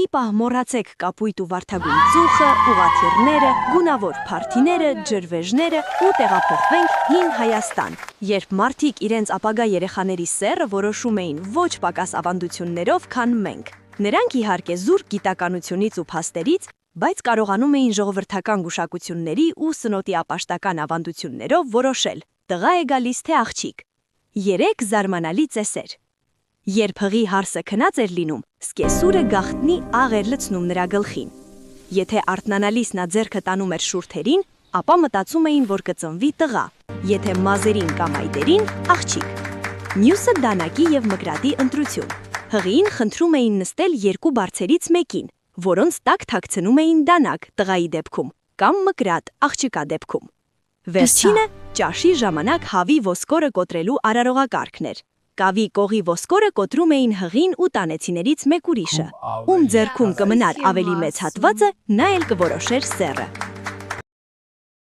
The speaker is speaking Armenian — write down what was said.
մի պահ մոռացեք կապույտ ու վարդագույն ծուխը, ուղղաթիռները, գունավոր փարթիները, ջրվեժները ու տեղափոխվենք հին Հայաստան, երբ մարդիկ իրենց ապագա երեխաների սեռը որոշում էին ոչ պակաս ավանդություններով, քան մենք։ Նրանք իհարկե զուրկ գիտականությունից ու փաստերից, բայց կարողանում էին ժողովրդական գուշակությունների ու սնոտի ապաշտական ավանդություններով որոշել՝ տղա է գալիս թե աղջիկ։ 3 զարմանալի ծեսեր։ Երբ հղի հարսը քնած էր լինում, սկեսուրը գաղտնի աղ էր լցնում նրա գլխին։ Եթե արթնանալիս նա ձեռքը տանում էր շուրթերին, ապա մտածում էին, որ կծնվի տղա, եթե մազերին կամ այտերին՝ աղջիկ։ Մյուսը դանակի և մկրատի ընտրություն։ Հղիին խնդրում էին նստել 2 բարձերից մեկին, որոնց տակ թաքցնում էին դանակ տղայի դեպքում կամ մկրատ աղջկա դեպքում։ Վերջինը ճաշի ժամանակ հավի ոսկորը կոտրելու արարողակարգն էր։ Կավի կողի ոսկորը կոտրում էին հղին ու տանեցիներից մեկ ուրիշը, ում ձեռքում կմնար ավելի մեծ հատվածը, նա էլ կորոշեր սեռը։